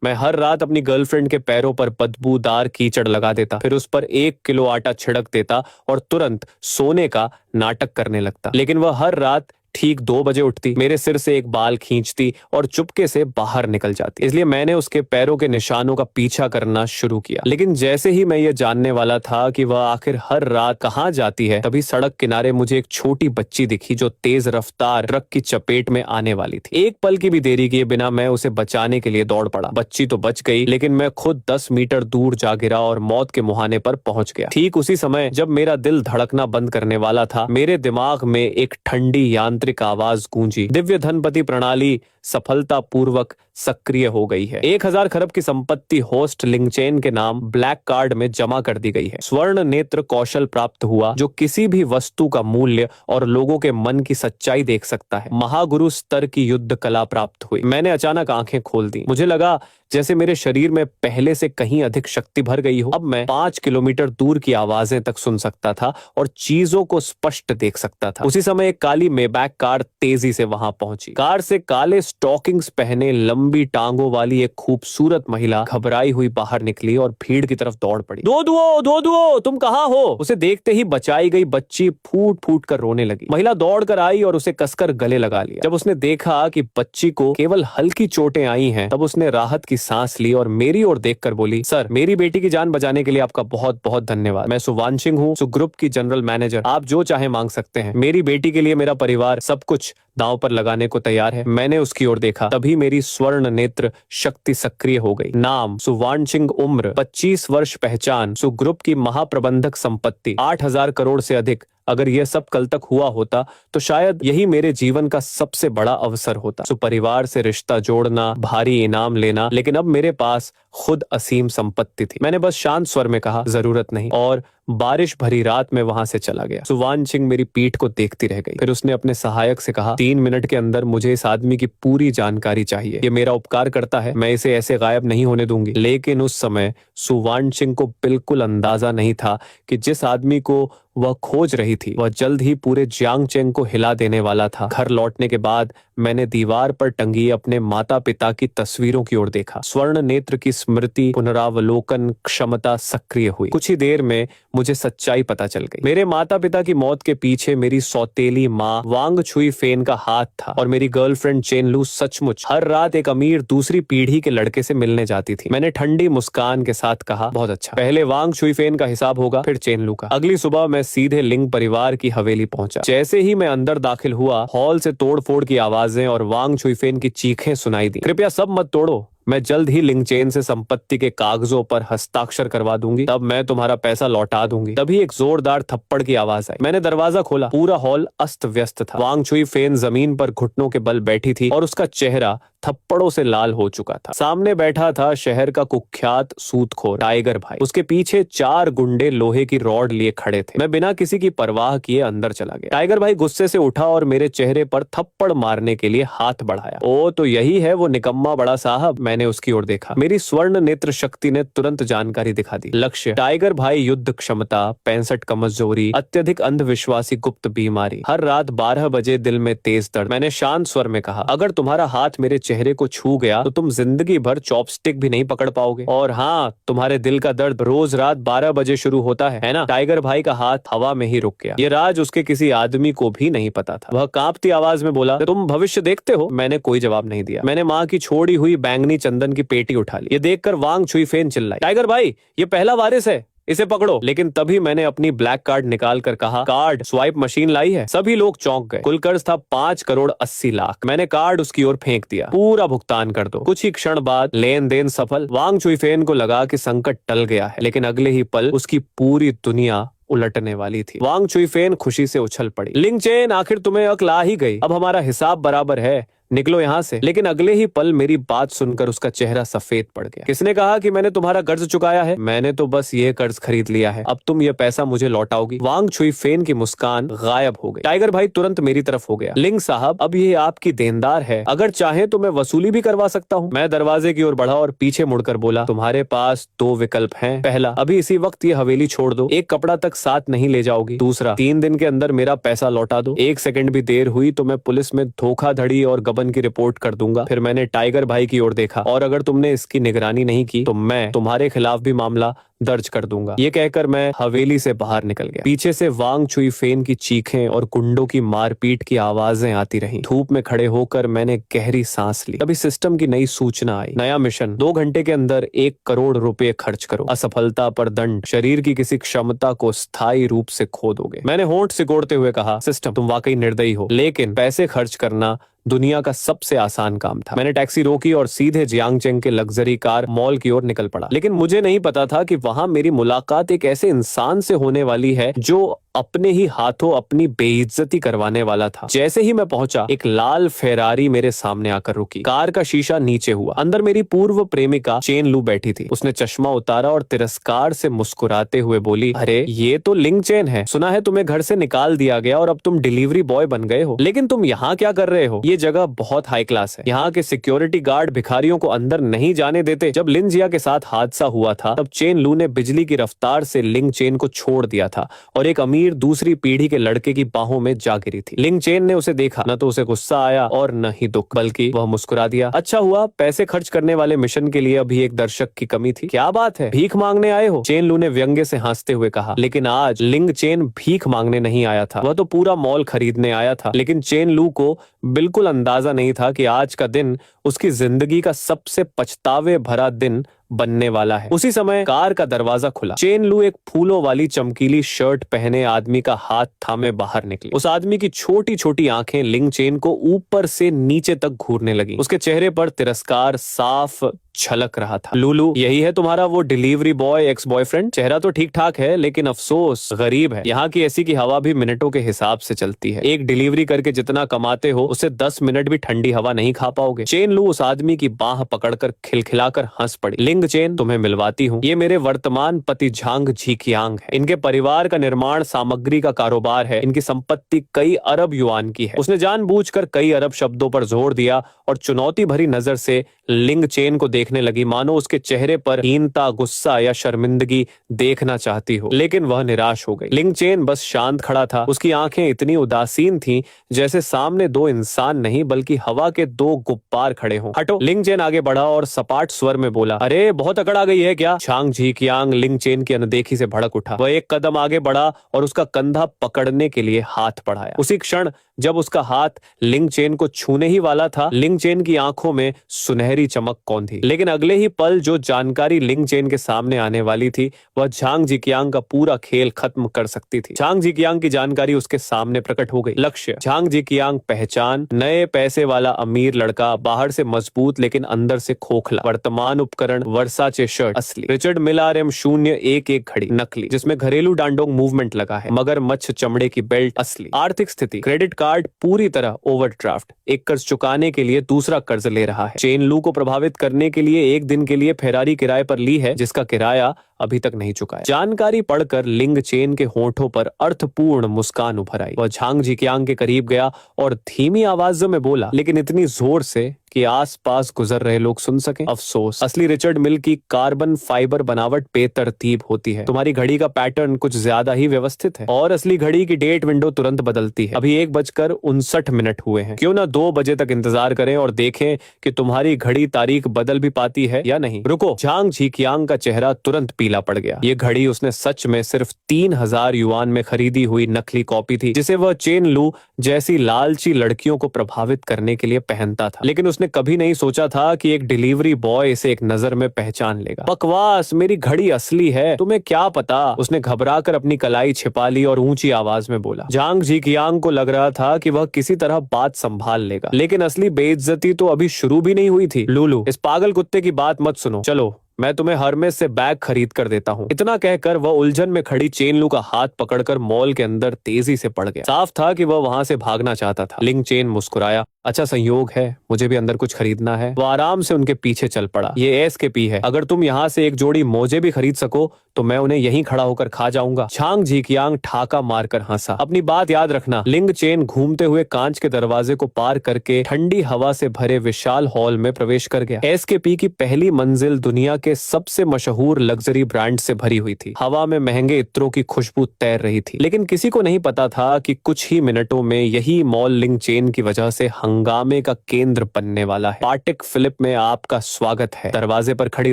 मैं हर रात अपनी गर्लफ्रेंड के पैरों पर बदबूदार कीचड़ लगा देता, फिर उस पर 1 किलो आटा छिड़क देता और तुरंत सोने का नाटक करने लगता। लेकिन वह हर रात ठीक 2 बजे उठती, मेरे सिर से एक बाल खींचती और चुपके से बाहर निकल जाती। इसलिए मैंने उसके पैरों के निशानों का पीछा करना शुरू किया। लेकिन जैसे ही मैं ये जानने वाला था कि वह आखिर हर रात कहाँ जाती है, तभी सड़क किनारे मुझे एक छोटी बच्ची दिखी जो तेज रफ्तार ट्रक की चपेट में आने वाली थी। एक पल की भी देरी किए बिना मैं उसे बचाने के लिए दौड़ पड़ा। बच्ची तो बच गई, लेकिन मैं खुद 10 मीटर दूर जा गिरा और मौत के मुहाने पर पहुंच गया। ठीक उसी समय जब मेरा दिल धड़कना बंद करने वाला था, मेरे दिमाग में एक ठंडी यांत्रिक आवाज गूंजी। दिव्य धनपति प्रणाली सफलतापूर्वक सक्रिय हो गई है। 1000 खरब की संपत्ति होस्ट लिंगचेन के नाम ब्लैक कार्ड में जमा कर दी गई है। स्वर्ण नेत्र कौशल प्राप्त हुआ जो किसी भी वस्तु का मूल्य और लोगों के मन की सच्चाई देख सकता है। महागुरु स्तर की युद्ध कला प्राप्त हुई। मैंने अचानक आंखें खोल दी। मुझे लगा जैसे मेरे शरीर में पहले से कहीं अधिक शक्ति भर गई हो। अब मैं 5 किलोमीटर दूर की आवाजें तक सुन सकता था और चीजों को स्पष्ट देख सकता था। उसी समय एक काली मेबैक कार तेजी से वहां पहुंची। कार से काले स्टॉकिंग्स पहने लंबी टांगों वाली एक खूबसूरत महिला घबराई हुई बाहर निकली और भीड़ की तरफ दौड़ पड़ी। दो तुम कहाँ हो? उसे देखते ही बचाई गई बच्ची फूट फूट कर रोने लगी। महिला दौड़ कर आई और उसे कसकर गले लगा लिया। जब उसने देखा कि बच्ची को केवल हल्की चोटें आई हैं, तब उसने राहत की सांस ली और मेरी ओर देखकर बोली, सर, मेरी बेटी की जान बचाने के लिए आपका बहुत बहुत धन्यवाद। मैं सुवानशिंग हूँ, ग्रुप की जनरल मैनेजर। आप जो चाहे मांग सकते हैं। मेरी बेटी के लिए मेरा परिवार सब कुछ दांव पर लगाने को तैयार है। मैंने उसकी ओर देखा, तभी मेरी स्वर्ण नेत्र शक्ति सक्रिय हो गई। नाम सुवानशिंग, उम्र 25 वर्ष, पहचान ग्रुप की महाप्रबंधक, संपत्ति 8000 करोड़ से अधिक। अगर यह सब कल तक हुआ होता तो शायद यही मेरे जीवन का सबसे बड़ा अवसर होता। परिवार से रिश्ता जोड़ना, भारी इनाम लेना, लेकिन अब मेरे पास खुद असीम संपत्ति थी। मैंने बस शांत स्वर में कहा, जरूरत नहीं, और बारिश भरी रात में वहां से चला गया। सुवानशिंग मेरी पीठ को देखती रह गई। फिर उसने अपने सहायक से कहा, 3 मिनट के अंदर मुझे इस आदमी की पूरी जानकारी चाहिए। ये मेरा उपकार करता है, मैं इसे ऐसे गायब नहीं होने दूंगी। लेकिन उस समय सुवानशिंग को बिल्कुल अंदाजा नहीं था कि जिस आदमी को वह खोज रही थी वह जल्द ही पूरे जियांगचेंग को हिला देने वाला था। घर लौटने के बाद मैंने दीवार पर टंगी अपने माता पिता की तस्वीरों की ओर देखा। स्वर्ण नेत्र की स्मृति, पुनरावलोकन क्षमता सक्रिय हुई। कुछ ही देर में मुझे सच्चाई पता चल गई। मेरे माता पिता की मौत के पीछे मेरी सौतेली माँ वांग छुई फेन का हाथ था और मेरी गर्लफ्रेंड चेनलू सचमुच हर रात एक अमीर दूसरी पीढ़ी के लड़के से मिलने जाती थी। मैंने ठंडी मुस्कान के साथ कहा, बहुत अच्छा, पहले वांग छुई फेन का हिसाब होगा, फिर चेनलू का। अगली सुबह मैं सीधे लिंग परिवार की हवेली पहुंचा। जैसे ही मैं अंदर दाखिल हुआ, हॉल से तोड़फोड़ की आवाजें और वांग छुईफेन की चीखें सुनाई दी। कृपया सब मत तोड़ो, मैं जल्द ही लिंगचेन से संपत्ति के कागजों पर हस्ताक्षर करवा दूंगी, तब मैं तुम्हारा पैसा लौटा दूंगी। तभी एक जोरदार थप्पड़ की आवाज आई। मैंने दरवाजा खोला। पूरा हॉल अस्त व्यस्त था। वांग छुई फेन जमीन पर घुटनों के बल बैठी थी और उसका चेहरा थप्पड़ों से लाल हो चुका था। सामने बैठा था शहर का कुख्यात सूदखोर टाइगर भाई। उसके पीछे 4 गुंडे लोहे की रॉड लिए खड़े थे। मैं बिना किसी की परवाह किए अंदर चला गया। टाइगर भाई गुस्से से उठा और मेरे चेहरे पर थप्पड़ मारने के लिए हाथ बढ़ाया। ओ, तो यही है वो निकम्मा बड़ा साहब। मैंने उसकी ओर देखा। मेरी स्वर्ण नेत्र शक्ति ने तुरंत जानकारी दिखा दी। लक्ष्य टाइगर भाई, युद्ध क्षमता 65 कमजोरी, अत्यधिक अंधविश्वासी गुप्त बीमारी, हर रात 12 बजे दिल में तेज दर्द। मैंने शांत स्वर में कहा, अगर तुम्हारा हाथ मेरे चेहरे को छू गया तो तुम जिंदगी भर चॉपस्टिक भी नहीं पकड़ पाओगे। और हाँ, तुम्हारे दिल का दर्द रोज रात 12 बजे शुरू होता है ना? टाइगर भाई का हाथ हवा में ही रुक गया। ये राज उसके किसी आदमी को भी नहीं पता था। वह कांपती आवाज में बोला, तुम भविष्य देखते हो? मैंने कोई जवाब नहीं दिया। मैंने माँ की छोड़ी हुई बैंगनी चंदन की पेटी उठा ली। ये देखकर वांग छुई फेन चिल्लाई, टाइगर भाई, ये पहला वारिस है, इसे पकड़ो। लेकिन तभी मैंने अपनी ब्लैक कार्ड निकाल कर कहा, कार्ड स्वाइप मशीन लाई है। सभी लोग चौंक गए। कुल कर्ज था 5 करोड़ 80 लाख। मैंने कार्ड उसकी ओर फेंक दिया। पूरा भुगतान कर दो। कुछ ही क्षण बाद लेन देन सफल। वांग छुई फेन को लगा कि संकट टल गया है, लेकिन अगले ही पल उसकी पूरी दुनिया उलटने वाली थी। वांग छुई फेन खुशी से उछल पड़ी। लिंगचेन, आखिर तुम्हें अक्ल आ ही गई। अब हमारा हिसाब बराबर है, निकलो यहाँ से। लेकिन अगले ही पल मेरी बात सुनकर उसका चेहरा सफेद पड़ गया। किसने कहा कि मैंने तुम्हारा कर्ज चुकाया है? मैंने तो बस ये कर्ज खरीद लिया है। अब तुम ये पैसा मुझे लौटाओगी। वांग छुई फेन की मुस्कान गायब हो गई। टाइगर भाई तुरंत मेरी तरफ हो गया। लिंग साहब, अब ये आपकी देनदार है, अगर चाहे तो मैं वसूली भी करवा सकता हूँ। मैं दरवाजे की ओर बढ़ा और पीछे मुड़कर बोला, तुम्हारे पास 2 विकल्प हैं। पहला, अभी इसी वक्त ये हवेली छोड़ दो, एक कपड़ा तक साथ नहीं ले जाओगी। दूसरा, 3 दिन के अंदर मेरा पैसा लौटा दो। 1 सेकंड भी देर हुई तो मैं पुलिस में धोखाधड़ी और गबन की रिपोर्ट कर दूंगा। फिर मैंने टाइगर भाई की ओर देखा, और अगर तुमने इसकी निगरानी नहीं की तो मैं तुम्हारे खिलाफ भी मामला दर्ज कर दूंगा। ये कहकर मैं हवेली से बाहर निकल गया। पीछे से वांग चुई फेन की चीखें और गुंडों की मारपीट की आवाजें आती रहीं। धूप में खड़े होकर मैंने गहरी सांस ली। तभी सिस्टम की नई सूचना आई, नया मिशन, 2 घंटे के अंदर 1 करोड़ रुपए खर्च करो, असफलता पर दंड, शरीर की किसी क्षमता को स्थायी रूप से खो दोगे। मैंने होंठ सिकोड़ते हुए कहा, सिस्टम तुम वाकई निर्दयी हो, लेकिन पैसे खर्च करना दुनिया का सबसे आसान काम था। मैंने टैक्सी रोकी और सीधे जियांगचेंग के लग्जरी कार मॉल की ओर निकल पड़ा। लेकिन मुझे नहीं पता था कि वहां मेरी मुलाकात एक ऐसे इंसान से होने वाली है जो अपने ही हाथों अपनी बेइज्जती करवाने वाला था। जैसे ही मैं पहुंचा, एक लाल फेरारी मेरे सामने आकर रुकी। कार का शीशा नीचे हुआ। अंदर मेरी पूर्व प्रेमिका चेन लू बैठी थी। उसने चश्मा उतारा और तिरस्कार से मुस्कुराते हुए बोली, अरे ये तो लिंग चेन है। सुना है तुम्हें घर से निकाल दिया गया और अब तुम डिलीवरी बॉय बन गए हो, लेकिन तुम यहाँ क्या कर रहे हो? ये जगह बहुत हाई क्लास है। यहाँ के सिक्योरिटी गार्ड भिखारियों को अंदर नहीं जाने देते। जब लिन जिया के साथ हादसा हुआ था तब चेन लू ने बिजली की रफ्तार से लिंग चेन को छोड़ दिया था और एक अमीर दूसरी पीढ़ी के लड़के की बाहों में जा गिरी थी। लिंग चेन ने उसे देखा, न तो उसे गुस्सा आया और न ही दुख, बल्कि वह मुस्कुरा दिया। अच्छा हुआ पैसे खर्च करने वाले मिशन के लिए अभी एक दर्शक की कमी थी। क्या बात है, भीख मांगने आए हो? चेन लू ने व्यंग्य से हंसते हुए कहा। लेकिन आज लिंग चेन भीख मांगने नहीं आया था, वह तो पूरा मॉल खरीदने आया था। लेकिन चेन लू को बिल्कुल अंदाजा नहीं था कि आज का दिन उसकी जिंदगी का सबसे पछतावे भरा दिन बनने वाला है। उसी समय कार का दरवाजा खुला। चेन लू एक फूलों वाली चमकीली शर्ट पहने आदमी का हाथ थामे बाहर निकली। उस आदमी की छोटी छोटी आंखें लिंग चेन को ऊपर से नीचे तक घूरने लगी। उसके चेहरे पर तिरस्कार साफ छलक रहा था। लूलू, यही है तुम्हारा वो डिलीवरी बॉय एक्स बॉयफ्रेंड? चेहरा तो ठीक ठाक है, लेकिन अफसोस गरीब है। यहाँ की एसी की हवा भी मिनटों के हिसाब से चलती है। एक डिलीवरी करके जितना कमाते हो उससे 10 मिनट भी ठंडी हवा नहीं खा पाओगे। चेन लू उस आदमी की बाह पकड़कर खिलखिलाकर हंस पड़ी। लिंग चेन, तुम्हें मिलवाती हूँ। ये मेरे वर्तमान पति झांग झीकियांग है। इनके परिवार का निर्माण सामग्री का कारोबार है। इनकी संपत्ति कई अरब युआन की है। उसने जानबूझकर कई अरब शब्दों पर जोर दिया और चुनौती भरी नजर से लिंग चेन को देखने लगी, मानो उसके चेहरे पर हीनता, गुस्सा या शर्मिंदगी देखना चाहती हो। लेकिन वह निराश हो गई। लिंग चेन बस शांत खड़ा था। उसकी आंखें इतनी उदासीन थीं जैसे सामने 2 इंसान नहीं बल्कि हवा के 2 गुब्बार खड़े हों। हटो। लिंग चेन आगे बढ़ा और सपाट स्वर में बोला, अरे बहुत अकड़ आ गई है क्या? झांग झीकियांग लिंग चेन की अनदेखी से भड़क उठा। वह एक कदम आगे बढ़ा और उसका कंधा पकड़ने के लिए हाथ बढ़ाया। उसी क्षण जब उसका हाथ लिंग चेन को छूने ही वाला था, लिंग चेन की आंखों में सुनहरी चमक कौंधी। लेकिन अगले ही पल जो जानकारी लिंग चेन के सामने आने वाली थी वह झांग झिकियांग का पूरा खेल खत्म कर सकती थी। झांग झिकियांग की जानकारी उसके सामने प्रकट हो गई। लक्ष्य झांग झिकियांग, पहचान नए पैसे वाला अमीर लड़का, बाहर से मजबूत लेकिन अंदर से खोखला। वर्तमान उपकरण वर्साचे शर्ट असली, रिचर्ड मिलर M011 घड़ी नकली जिसमें घरेलू डांडोंग मूवमेंट लगा है, मगरमच्छ चमड़े की बेल्ट असली। आर्थिक स्थिति क्रेडिट कार्ड पूरी तरह ओवरड्राफ्ट, एक कर्ज चुकाने के लिए दूसरा कर्ज ले रहा है। चेन लू को प्रभावित करने के लिए एक दिन के लिए फेरारी किराए पर ली है जिसका किराया अभी तक नहीं चुका है। जानकारी पढ़कर लिंग चेन के होठों पर अर्थपूर्ण मुस्कान उभर आई। वह झांग झिकियांग के करीब गया और धीमी आवाज़ों में बोला, लेकिन इतनी जोर से कि आसपास गुजर रहे लोग सुन सकें। अफसोस, असली रिचर्ड मिल की कार्बन फाइबर बनावट बेतरतीब होती है। तुम्हारी घड़ी का पैटर्न कुछ ज्यादा ही व्यवस्थित है और असली घड़ी की डेट विंडो तुरंत बदलती है। अभी 1:59 हुए हैं। क्यों ना 2 बजे तक इंतजार करें और देखें कि तुम्हारी घड़ी तारीख बदल भी पाती है या नहीं। रुको। झांग झिकियांग का चेहरा तुरंत पीला पड़ गया। ये घड़ी उसने सच में सिर्फ 3000 युआन में खरीदी हुई नकली कॉपी थी जिसे वह चेन लू जैसी लालची लड़कियों को प्रभावित करने के लिए पहनता था। लेकिन उसने कभी नहीं सोचा था कि एक डिलीवरी बॉय इसे एक नजर में पहचान लेगा। बकवास, मेरी घड़ी असली है, तुम्हें क्या पता? उसने घबराकर अपनी कलाई छिपा ली और ऊंची आवाज में बोला। झांग झिकियांग को लग रहा था कि वह किसी तरह बात संभाल लेगा, लेकिन असली बेइज्जती तो अभी शुरू भी नहीं हुई थी। लूलू, इस पागल कुत्ते की बात मत सुनो, चलो मैं तुम्हें हरमेस से बैग खरीद कर देता हूँ। इतना कहकर वह उलझन में खड़ी चेन लू का हाथ पकड़कर मॉल के अंदर तेजी से पड़ गया। साफ था कि वह वहां से भागना चाहता था। लिंग चेन मुस्कुराया। अच्छा संयोग है, मुझे भी अंदर कुछ खरीदना है। वह आराम से उनके पीछे चल पड़ा। ये SKP है, अगर तुम यहाँ से एक जोड़ी मोजे भी खरीद सको तो मैं उन्हें यहीं खड़ा होकर खा जाऊंगा। झांग झिकियांग ठाका मारकर हंसा। अपनी बात याद रखना। लिंग चेन घूमते हुए कांच के दरवाजे को पार करके ठंडी हवा से भरे विशाल हॉल में प्रवेश कर गया। SKP की पहली मंजिल दुनिया के सबसे मशहूर लग्जरी ब्रांड से भरी हुई थी। हवा में महंगे इत्रों की खुशबू तैर रही थी, लेकिन किसी को नहीं पता था कि कुछ ही मिनटों में यही मॉल लिंग चेन की वजह से हंगामे का केंद्र बनने वाला है। पाटेक फिलिप में आपका स्वागत है। दरवाजे पर खड़ी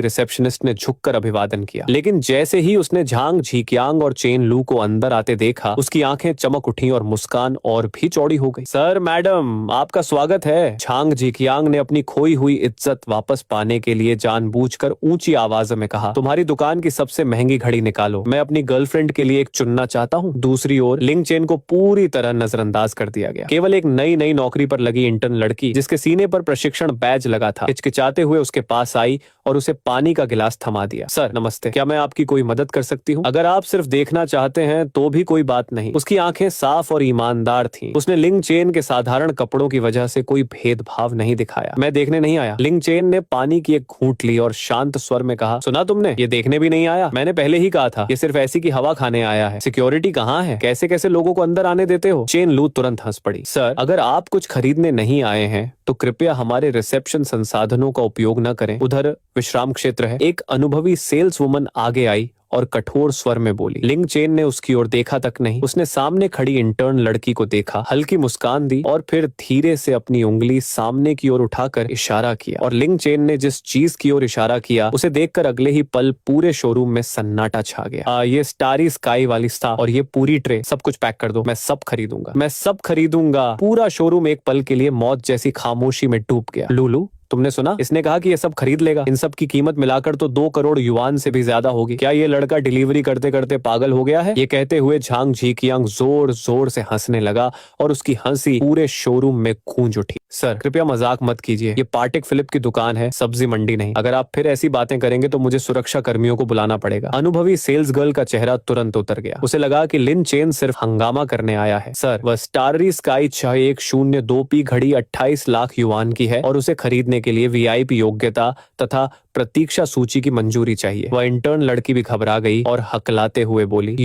रिसेप्शनिस्ट ने झुककर अभिवादन किया, लेकिन जैसे ही उसने झांग झीकियांग और चेन लू को अंदर आते देखा, उसकी आंखें चमक उठी और मुस्कान और भी चौड़ी हो गई। सर मैडम, आपका स्वागत है। झांग झीकियांग ने अपनी खोई हुई इज्जत वापस पाने के लिए जानबूझकर ऊंची आवाज में कहा, तुम्हारी दुकान की सबसे महंगी घड़ी निकालो, मैं अपनी गर्लफ्रेंड के लिए एक चुनना चाहता हूँ। दूसरी ओर लिंग चेन को पूरी तरह नजरअंदाज कर दिया गया। केवल एक नई नौकरी पर लगी इंटर्न लड़की, जिसके सीने पर प्रशिक्षण बैज लगा था, हिचकिचाते हुए उसके पास आई और उसे पानी का गिलास थमा दिया। सर नमस्ते, क्या मैं आपकी कोई मदद कर सकती हूँ? अगर आप सिर्फ देखना चाहते हैं तो भी कोई बात नहीं। उसकी आंखें साफ और ईमानदार थीं। उसने लिंग चेन के साधारण कपड़ों की वजह से कोई भेदभाव नहीं दिखाया। मैं देखने नहीं आया। लिंग चेन ने पानी की एक घूंट ली और शांत स्वर में कहा, सुना तुमने? ये देखने भी नहीं आया। मैंने पहले ही कहा था, ये सिर्फ ऐसी की हवा खाने आया है। सिक्योरिटी कहाँ है? कैसे कैसे लोगों को अंदर आने देते हो? चेन लू तुरंत हंस पड़ी। सर, अगर आप कुछ खरीदने नहीं आए हैं तो कृपया हमारे रिसेप्शन संसाधनों का उपयोग न करें। उधर विश्राम क्षेत्र है। एक अनुभवी सेल्स वुमन आगे आई और कठोर स्वर में बोली। लिंग चेन ने उसकी ओर देखा तक नहीं। उसने सामने खड़ी इंटर्न लड़की को देखा, हल्की मुस्कान दी और फिर धीरे से अपनी उंगली सामने की ओर उठाकर इशारा किया। और लिंग चेन ने जिस चीज की ओर इशारा किया, उसे देखकर अगले ही पल पूरे शोरूम में सन्नाटा छा गया। ये स्टारी स्काई वाली स्टार और ये पूरी ट्रे, सब कुछ पैक कर दो। मैं सब खरीदूंगा, मैं सब खरीदूंगा। पूरा शोरूम एक पल के लिए मौत जैसी खामोशी में डूब गया। लूलू, तुमने सुना? इसने कहा कि ये सब खरीद लेगा। इन सब की कीमत मिलाकर तो 2 करोड़ युआन से भी ज्यादा होगी। क्या ये लड़का डिलीवरी करते करते पागल हो गया है? ये कहते हुए झांग झीकियांग जोर जोर से हंसने लगा और उसकी हंसी पूरे शोरूम में गूंज उठी। सर कृपया मजाक मत कीजिए, ये पाटेक फिलिप की दुकान है, सब्जी मंडी नहीं। अगर आप फिर ऐसी बातें करेंगे तो मुझे सुरक्षा कर्मियों को बुलाना पड़ेगा। अनुभवी सेल्स गर्ल का चेहरा तुरंत उतर गया। उसे लगा कि लिन चेन सिर्फ हंगामा करने आया है। सर, वह स्टाररी स्काई 6102P घड़ी 28 लाख युआन की है और उसे खरीदने के लिए वीआईपी योग्यता तथा प्रतीक्षा सूची की मंजूरी चाहिए। वह इंटर्न लड़की भी घबरा गई और हकलाते हुए बोली,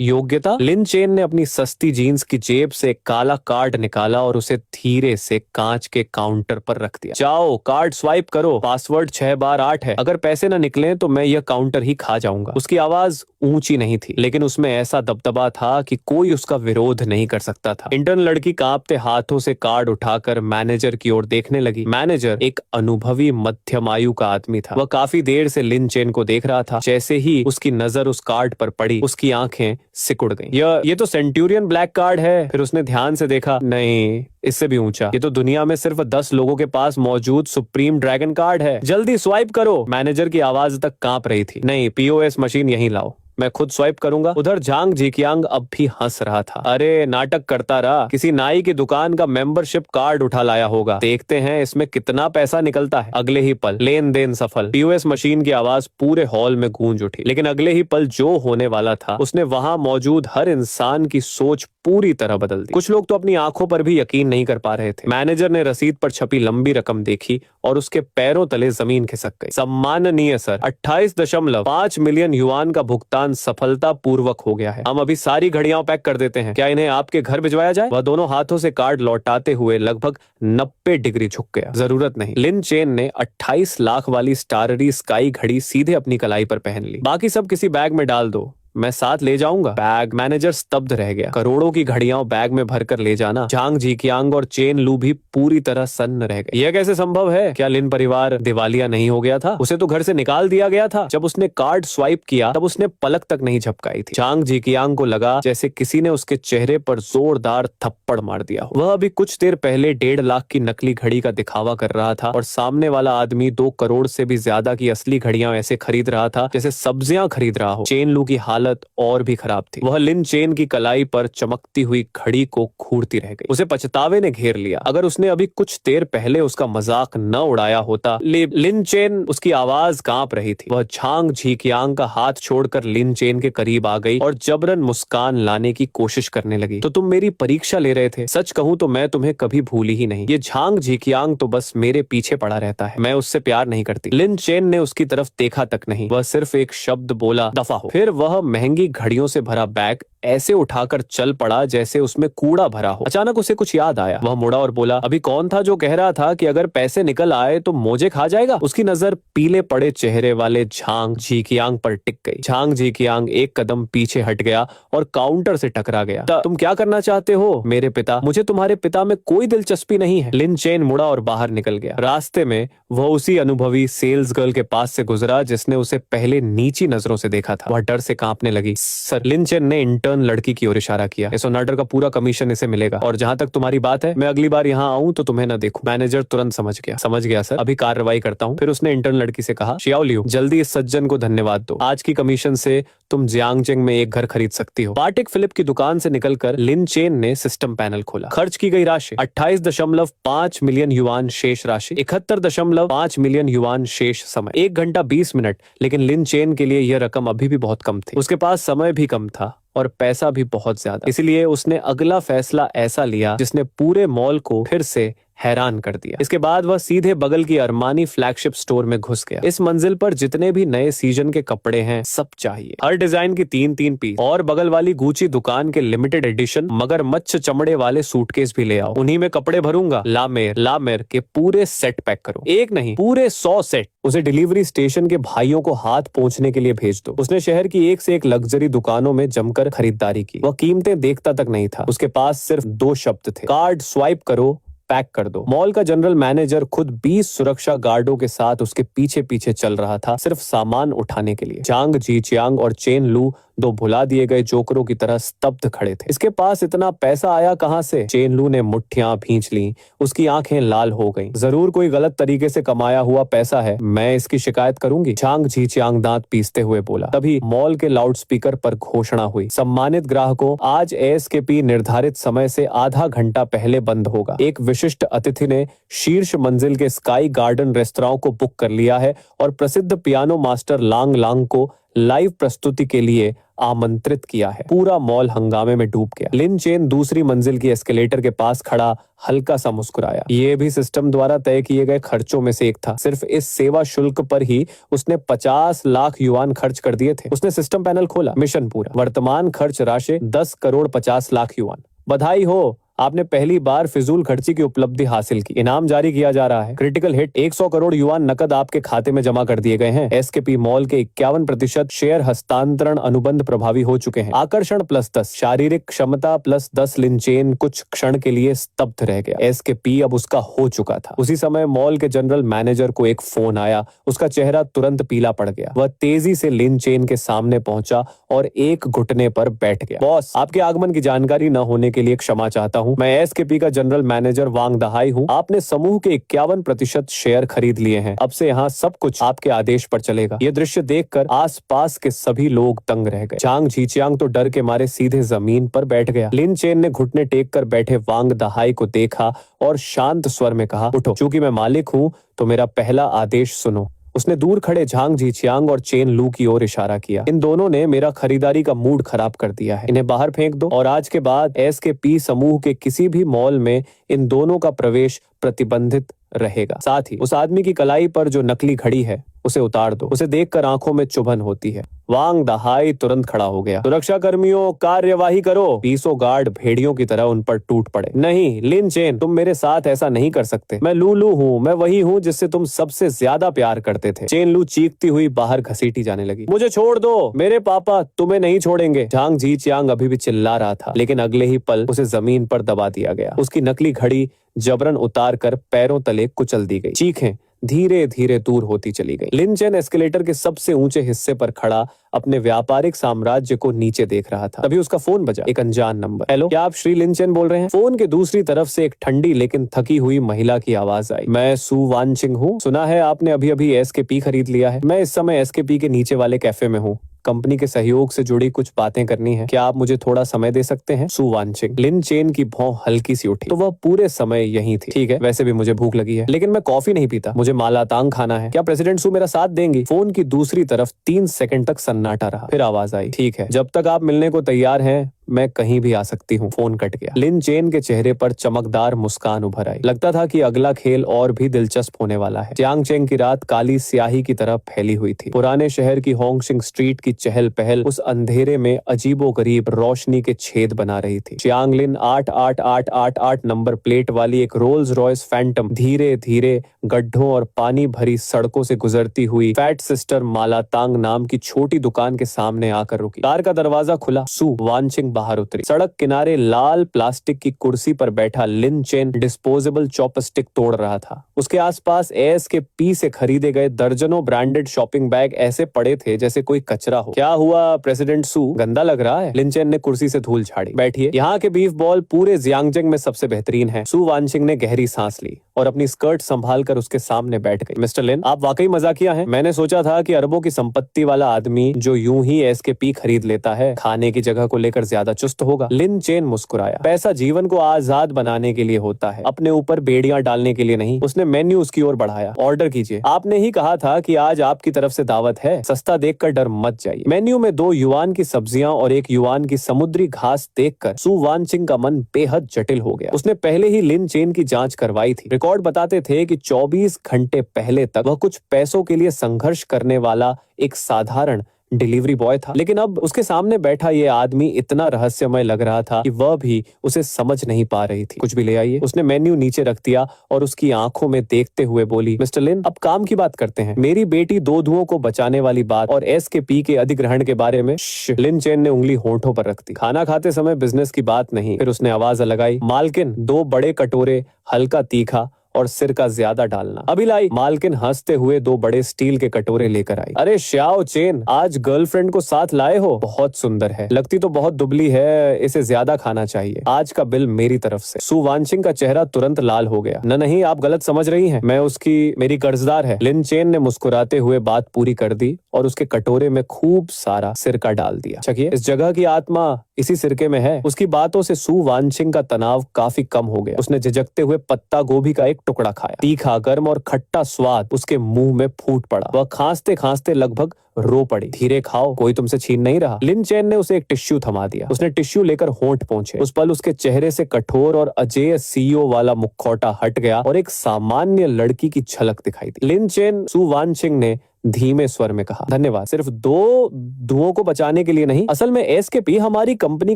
योग्यता? लिन चेन ने अपनी सस्ती जीन्स की जेब से एक काला कार्ड निकाला और उसे धीरे से कांच के काउंटर पर रख दिया। जाओ, कार्ड स्वाइप करो, पासवर्ड 6 बार 8 है। अगर पैसे न निकले तो मैं यह काउंटर ही खा जाऊंगा। उसकी आवाज ऊंची नहीं थी, लेकिन उसमें ऐसा दबदबा था कि कोई उसका विरोध नहीं कर सकता था। इंटर्न लड़की कांपते हाथों से कार्ड उठाकर मैनेजर की ओर देखने लगी। मैनेजर एक अनुभवी मध्यम आयु का आदमी था। वह काफी देर से लिन चेन को देख रहा था। जैसे ही उसकी नजर उस कार्ड पर पड़ी, उसकी आंखें सिकुड़ गईं। ये तो सेंटूरियन ब्लैक कार्ड है। फिर उसने ध्यान से देखा, नहीं, इससे भी ऊंचा। ये तो दुनिया में सिर्फ 10 लोगों के पास मौजूद सुप्रीम ड्रैगन कार्ड है। जल्दी स्वाइप करो। मैनेजर की आवाज तक कांप रही थी। नहीं, पीओएस मशीन यहीं लाओ, मैं खुद स्वाइप करूंगा। उधर झांग झीकियांग अब भी हंस रहा था। अरे नाटक करता रहा, किसी नाई की दुकान का मेंबरशिप कार्ड उठा लाया होगा। देखते हैं इसमें कितना पैसा निकलता है। अगले ही पल लेन देन सफल। पीओएस मशीन की आवाज पूरे हॉल में गूंज उठी। लेकिन अगले ही पल जो होने वाला था, उसने वहां मौजूद हर इंसान की सोच पूरी तरह बदल दी। कुछ लोग तो अपनी आंखों पर भी यकीन नहीं कर पा रहे थे। मैनेजर ने रसीद पर छपी लंबी रकम देखी और उसके पैरों तले जमीन खिसक गई। सम्माननीय सर, 28.5 मिलियन युआन का भुगतान सफलता पूर्वक हो गया है। हम अभी सारी घड़ियां पैक कर देते हैं। क्या इन्हें आपके घर भिजवाया जाए? वह दोनों हाथों से कार्ड लौटाते हुए लगभग 90 डिग्री झुक गया। जरूरत नहीं। लिन चेन ने 28 लाख वाली स्टाररी स्काई घड़ी सीधे अपनी कलाई पर पहन ली। बाकी सब किसी बैग में डाल दो, मैं साथ ले जाऊंगा। बैग? मैनेजर स्तब्ध रह गया। करोड़ों की घड़ियां बैग में भरकर ले जाना। झांग झीकियांग और चेन लू भी पूरी तरह सन्न रह गए। यह कैसे संभव है? क्या लिन परिवार दिवालिया नहीं हो गया था? उसे तो घर से निकाल दिया गया था। जब उसने कार्ड स्वाइप किया तब उसने पलक तक नहीं झपकाई थी। झांग झीकियांग को लगा जैसे किसी ने उसके चेहरे पर जोरदार थप्पड़ मार दिया हो। वह अभी कुछ देर पहले 1.5 लाख की नकली घड़ी का दिखावा कर रहा था और सामने वाला आदमी 2 करोड़ से भी ज्यादा की असली घड़ियां ऐसे खरीद रहा था जैसे सब्जियां खरीद रहा हो। चेन लू की हालत और भी खराब थी। वह लिन चेन की कलाई पर चमकती हुई घड़ी को घूरती रह गई। उसे पछतावे ने घेर लिया। अगर उसने अभी कुछ देर पहले उसका मजाक न उड़ाया होता। लिन चेन, उसकी आवाज कांप रही थी। वह झांग झीकियांग का हाथ छोड़कर लिन चेन के करीब आ गई और जबरन मुस्कान लाने की कोशिश करने लगी। तो तुम मेरी परीक्षा ले रहे थे? सच कहूं तो मैं तुम्हें कभी भूली ही नहीं। ये झांग झीकियांग तो बस मेरे पीछे पड़ा रहता है। मैं उससे प्यार नहीं करती। लिन चेन ने उसकी तरफ देखा तक नहीं। वह सिर्फ एक शब्द बोला, दफा हो। फिर वह महंगी घड़ियों से भरा बैग ऐसे उठाकर चल पड़ा जैसे उसमें कूड़ा भरा हो। अचानक उसे कुछ याद आया। वह मुड़ा और बोला, अभी कौन था जो कह रहा था कि अगर पैसे निकल आए तो मोजे खा जाएगा? उसकी नजर पीले पड़े चेहरे वाले झांग झीकियांग पर टिक गई। झांग झीकियांग एक कदम पीछे हट गया और काउंटर से टकरा गया। तुम क्या करना चाहते हो? मेरे पिता। मुझे तुम्हारे पिता में कोई दिलचस्पी नहीं है। लिन चेन मुड़ा और बाहर निकल गया। रास्ते में वह उसी अनुभवी सेल्स गर्ल के पास से गुजरा जिसने उसे पहले नीची नजरों से देखा था। वह डर से कांपने लगी। सर, लिन चेन ने इंटर्न लड़की की ओर इशारा किया। इस ऑर्डर का पूरा कमीशन इसे मिलेगा, और जहां तक तुम्हारी बात है, मैं अगली बार यहाँ आऊं तो तुम्हें न देखूं। मैनेजर तुरंत समझ गया सर, अभी कार्रवाई करता हूँ। फिर उसने इंटर्न लड़की से कहा, शियाओ लियू, जल्दी इस सज्जन को धन्यवाद दो। आज की कमीशन से तुम जियांगजेंग में एक घर खरीद सकती हो। पार्टिक फिलिप की दुकान से निकलकर लिन चेन ने सिस्टम पैनल खोला। खर्च की गई राशि 28.5 मिलियन युआन शेष राशि, 71.5 मिलियन युआन शेष समय, 1 घंटा 20 मिनट। लेकिन लिन चेन के लिए यह रकम अभी भी बहुत कम थी। उसके पास समय भी कम था और पैसा भी बहुत ज्यादा। इसलिए उसने अगला फैसला ऐसा लिया जिसने पूरे मॉल को फिर से हैरान कर दिया। इसके बाद वह सीधे बगल की अरमानी फ्लैगशिप स्टोर में घुस गया। इस मंजिल पर जितने भी नए सीजन के कपड़े हैं सब चाहिए, हर डिजाइन की 3-3 पीस, और बगल वाली गुची दुकान के लिमिटेड एडिशन मगरमच्छ चमड़े वाले सूटकेस भी ले आओ। उन्हीं में कपड़े भरूंगा। लामेर के पूरे सेट पैक करो, एक नहीं पूरे 100 सेट। उसे डिलीवरी स्टेशन के भाइयों को हाथ पहुंचने के लिए भेज दो। उसने शहर की एक से एक लग्जरी दुकानों में जमकर खरीदारी की। वह कीमतें देखता तक नहीं था। उसके पास सिर्फ 2 शब्द थे, कार्ड स्वाइप करो, पैक कर दो। मॉल का जनरल मैनेजर खुद 20 सुरक्षा गार्डों के साथ उसके पीछे पीछे चल रहा था, सिर्फ सामान उठाने के लिए। झांग झीचियांग और चेन लू 2 भुला दिए गए जोकरों की तरह स्तब्ध खड़े थे। इसके पास इतना पैसा आया कहां से? चेन लू ने मुट्ठियां भींच ली। उसकी आंखें लाल हो गईं। जरूर कोई गलत तरीके से कमाया हुआ पैसा है, मैं इसकी शिकायत करूंगी। झांग झीचियांग दांत पीसते हुए बोला। तभी मॉल के लाउडस्पीकर पर घोषणा हुई, सम्मानित ग्राहकों, आज एएसकेपी निर्धारित समय से आधा घंटा पहले बंद होगा। एक विशिष्ट अतिथि ने शीर्ष मंजिल के स्काई गार्डन रेस्तरां को बुक कर लिया है और प्रसिद्ध पियानो मास्टर लांग लांग को लाइव प्रस्तुति के लिए आमंत्रित किया है। पूरा मॉल हंगामे में डूब गया। लिन चेन दूसरी मंजिल की एस्केलेटर के पास खड़ा हल्का सा मुस्कुराया। ये भी सिस्टम द्वारा तय किए गए खर्चों में से एक था। सिर्फ इस सेवा शुल्क पर ही उसने 50 लाख युआन खर्च कर दिए थे। उसने सिस्टम पैनल खोला, मिशन पूरा। वर्तमान खर्च राशि 10 करोड़ 50 लाख युआन। बधाई हो, आपने पहली बार फिजूल खर्ची की उपलब्धि हासिल की। इनाम जारी किया जा रहा है। क्रिटिकल हिट 100 करोड़ युआन नकद आपके खाते में जमा कर दिए गए हैं। एसकेपी मॉल के 51% शेयर हस्तांतरण अनुबंध प्रभावी हो चुके हैं। आकर्षण +10, शारीरिक क्षमता +10। लिन चेन कुछ क्षण के लिए स्तब्ध रह गया। एसकेपी अब उसका हो चुका था। उसी समय मॉल के जनरल मैनेजर को एक फोन आया। उसका चेहरा तुरंत पीला पड़ गया। वह तेजी से लिन चेन के सामने पहुंचा और एक घुटने पर बैठ गया। बॉस, आपके आगमन की जानकारी न होने के लिए क्षमा चाहता हूं। मैं एसकेपी का जनरल मैनेजर वांग दहाई हूं। आपने समूह के 51% शेयर खरीद लिए हैं। अब से यहाँ सब कुछ आपके आदेश पर चलेगा। ये दृश्य देखकर आसपास के सभी लोग दंग रह गए। झांग झीचियांग तो डर के मारे सीधे जमीन पर बैठ गया। लिन चेन ने घुटने टेक कर बैठे वांग दहाई को देखा और शांत स्वर में कहा, उठो, चूंकि मैं मालिक हूं तो मेरा पहला आदेश सुनो। उसने दूर खड़े झांग झीचियांग और चेन लू की ओर इशारा किया। इन दोनों ने मेरा खरीदारी का मूड खराब कर दिया है। इन्हें बाहर फेंक दो और आज के बाद एसकेपी समूह के किसी भी मॉल में इन दोनों का प्रवेश प्रतिबंधित रहेगा। साथ ही उस आदमी की कलाई पर जो नकली घड़ी है उसे उतार दो। उसे देखकर आंखों में चुभन होती है। वांग दहाई तुरंत खड़ा हो गया। सुरक्षा कर्मियों, कार्यवाही करो। 20 गार्ड भेड़ियों की तरह उन पर टूट पड़े। नहीं लिन चेन, तुम मेरे साथ ऐसा नहीं कर सकते। मैं लूलू हूँ, मैं वही हूँ जिससे तुम सबसे ज्यादा प्यार करते थे। चेन लू चीखती हुई बाहर घसीटी जाने लगी। मुझे छोड़ दो, मेरे पापा तुम्हें नहीं छोड़ेंगे। झांग झीचियांग अभी भी चिल्ला रहा था, लेकिन अगले ही पल उसे जमीन पर दबा दिया गया। उसकी नकली घड़ी जबरन उतार कर पैरों तले कुचल दी गई। चीखें धीरे धीरे दूर होती चली गई। लिन चेन एस्केलेटर के सबसे ऊंचे हिस्से पर खड़ा अपने व्यापारिक साम्राज्य को नीचे देख रहा था। तभी उसका फोन बजा। एक अनजान नंबर। हेलो, क्या आप श्री लिन चेन बोल रहे हैं? फोन के दूसरी तरफ से एक ठंडी लेकिन थकी हुई महिला की आवाज आई। मैं सु वानचिंग हूँ। सुना है आपने अभी अभी एसकेपी खरीद लिया है। मैं इस समय एसकेपी के नीचे वाले कैफे में हूँ। कंपनी के सहयोग से जुड़ी कुछ बातें करनी है। क्या आप मुझे थोड़ा समय दे सकते हैं? सु वानचिंग। लिन चेन की भौं हल्की सी उठी। तो वह पूरे समय यहीं थी। ठीक है, वैसे भी मुझे भूख लगी है, लेकिन मैं कॉफी नहीं पीता। मुझे मालातांग खाना है। क्या प्रेसिडेंट सु मेरा साथ देंगी? फोन की दूसरी तरफ 3 सेकंड तक सन्नाटा रहा। फिर आवाज आई, ठीक है, जब तक आप मिलने को तैयार हैं मैं कहीं भी आ सकती हूँ। फोन कट गया। लिन चेन के चेहरे पर चमकदार मुस्कान उभर आई। लगता था कि अगला खेल और भी दिलचस्प होने वाला है। चियांग चेंग की रात काली स्याही की तरह फैली हुई थी। पुराने शहर की होंगशिंग स्ट्रीट की चहल पहल उस अंधेरे में अजीबोगरीब रोशनी के छेद बना रही थी। चियांग लिन 88888 नंबर प्लेट वाली एक रोल्स रॉयस फैंटम धीरे धीरे गड्ढों और पानी भरी सड़कों से गुजरती हुई फैट सिस्टर मालातांग नाम की छोटी दुकान के सामने आकर रुकी। कार का दरवाजा खुला। सु वानचिंग बाहर उतरी। सड़क किनारे लाल प्लास्टिक की कुर्सी पर बैठा लिन चेन डिस्पोजेबल चॉपस्टिक तोड़ रहा था। उसके आसपास ASKP से खरीदे गए दर्जनों ब्रांडेड शॉपिंग बैग ऐसे पड़े थे जैसे कोई कचरा हो। क्या हुआ प्रेसिडेंट सु, गंदा लग रहा है? लिन चेन ने कुर्सी से धूल झाड़ी। बैठिए, यहाँ के बीफ बॉल पूरे जियांगजेंग में सबसे बेहतरीन है। सु वानचिंग ने गहरी सांस ली और अपनी स्कर्ट संभाल कर उसके सामने बैठ गई। मिस्टर लिन, आप वाकई मजाकिया हैं। मैंने सोचा था कि अरबों की संपत्ति वाला आदमी जो यूं ही ASKP खरीद लेता है, खाने की जगह को लेकर ज्यादा चुस्त होगा। लिन चेन मुस्कुराया। पैसा जीवन को आजाद बनाने के लिए होता है, अपने ऊपर बेड़ियां डालने के लिए नहीं। उसने मेन्यू उसकी ओर बढ़ाया। ऑर्डर कीजिए। आपने ही कहा था कि आज आपकी तरफ से दावत है। सस्ता देखकर डर मत जाइए। मेन्यू में 2 युआन की सब्जियां और 1 युआन की समुद्री घास देखकर सु वानचिंग का मन बेहद जटिल हो गया। उसने पहले ही लिन चेन की जांच करवाई थी। रिकॉर्ड बताते थे कि 24 घंटे पहले तक वह कुछ पैसों के लिए संघर्ष करने वाला एक साधारण डिलीवरी बॉय था, लेकिन अब उसके सामने बैठा ये आदमी इतना रहस्यमय लग रहा था कि वह भी उसे समझ नहीं पा रही थी। कुछ भी ले आइए। उसने मेन्यू नीचे रख दिया और उसकी आंखों में देखते हुए बोली, मिस्टर लिन, अब काम की बात करते हैं। मेरी बेटी 2 धुओं को बचाने वाली बात और ASKP के अधिग्रहण के बारे में। लिन चेन ने उंगली होंठों पर रख दी। खाना खाते समय बिजनेस की बात नहीं। फिर उसने आवाज लगाई, मालकिन 2 बड़े कटोरे हल्का तीखा और सिरका ज्यादा डालना। अभी लाई। मालकिन हंसते हुए 2 बड़े स्टील के कटोरे लेकर आई। अरे श्याओ चेन, आज गर्लफ्रेंड को साथ लाए हो? बहुत सुंदर है। लगती तो बहुत दुबली है, इसे ज्यादा खाना चाहिए। आज का बिल मेरी तरफ से। सु वानचिंग का चेहरा तुरंत लाल हो गया। नहीं, आप गलत समझ रही हैं। मैं उसकी मेरी कर्जदार है। लिन चेन ने मुस्कुराते हुए बात पूरी कर दी और उसके कटोरे में खूब सारा सिरका डाल दिया। चखिए, इस जगह की आत्मा इसी सिरके में है। उसकी बातों से सु वानचिंग का तनाव काफी कम हो गया। उसने झिझकते हुए पत्ता गोभी का एक टुकड़ा खाया। तीखा, गर्म और खट्टा स्वाद उसके मुंह में फूट पड़ा। वह खांसते खांसते लगभग रो पड़ी। धीरे खाओ, कोई तुमसे छीन नहीं रहा। लिन चेन ने उसे एक टिश्यू थमा दिया। उसने टिश्यू लेकर होंठ पोंछे। उस पल उसके चेहरे से कठोर और अजेय CEO वाला मुखौटा हट गया और एक सामान्य लड़की की झलक दिखाई दी। लिन चेन सु वानचिंग ने धीमे स्वर में कहा, धन्यवाद। सिर्फ 2 धुओं को बचाने के लिए नहीं, असल में ASKP हमारी कंपनी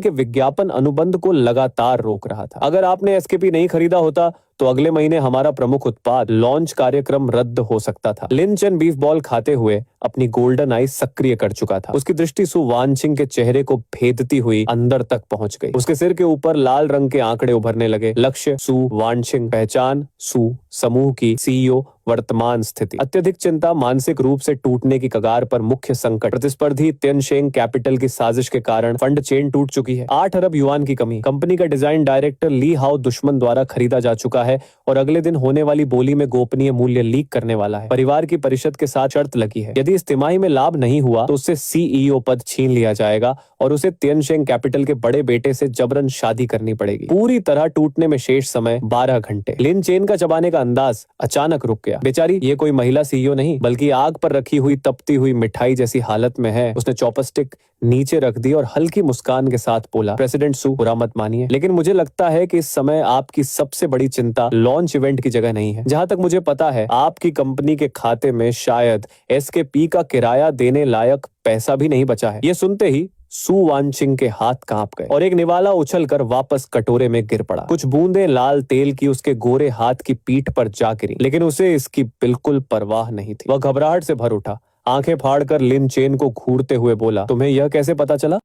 के विज्ञापन अनुबंध को लगातार रोक रहा था। अगर आपने ASKP नहीं खरीदा होता तो अगले महीने हमारा प्रमुख उत्पाद लॉन्च कार्यक्रम रद्द हो सकता था। लिन चेन बीफ बॉल खाते हुए अपनी गोल्डन आई सक्रिय कर चुका था। उसकी दृष्टि सु वानचिंग के चेहरे को भेदती हुई अंदर तक पहुंच गई। उसके सिर के ऊपर लाल रंग के आंकड़े उभरने लगे। लक्ष्य सु वानचिंग, पहचान सु, समूह की CEO, वर्तमान स्थिति अत्यधिक चिंता, मानसिक रूप से टूटने की कगार पर मुख्य संकट, प्रतिस्पर्धी तिनशेंग कैपिटल की साजिश के कारण फंड चेन टूट चुकी है, 8 अरब युआन की कमी, कंपनी का डिजाइन डायरेक्टर ली हाओ दुश्मन द्वारा खरीदा जा चुका है और अगले दिन होने वाली बोली में गोपनीय मूल्य लीक करने वाला है। परिवार की परिषद के साथ शर्त लगी है, यदि इस तिमाही में लाभ नहीं हुआ तो उससे CEO पद छीन लिया जाएगा और उसे तिनशेंग कैपिटल के बड़े बेटे से जबरन शादी करनी पड़ेगी। पूरी तरह टूटने में शेष समय 12 घंटे। लिन चेन का चबाने का अंदाज अचानक रुक गया। बेचारी ये कोई महिला CEO नहीं बल्कि आग पर रखी हुई तपती हुई मिठाई जैसी हालत में है। उसने चॉपस्टिक नीचे रख दी और हल्की मुस्कान के साथ बोला, प्रेसिडेंट सु, बुरा मत मानिए, लेकिन मुझे लगता है कि इस समय आपकी सबसे बड़ी चिंता लॉन्च इवेंट की जगह नहीं है। जहां तक मुझे पता है आपकी कंपनी के खाते में शायद ASKP का किराया देने लायक पैसा भी नहीं बचा है। ये सुनते ही सु वानचिंग के हाथ कांप गए और एक निवाला उछलकर वापस कटोरे में गिर पड़ा। कुछ बूंदें लाल तेल की उसके गोरे हाथ की पीठ पर जा गिरी, लेकिन उसे इसकी बिल्कुल परवाह नहीं थी। वह घबराहट से भर उठा। आंखें फाड़कर लिन चेन को घूरते हुए बोला, तुम्हें यह कैसे पता चला?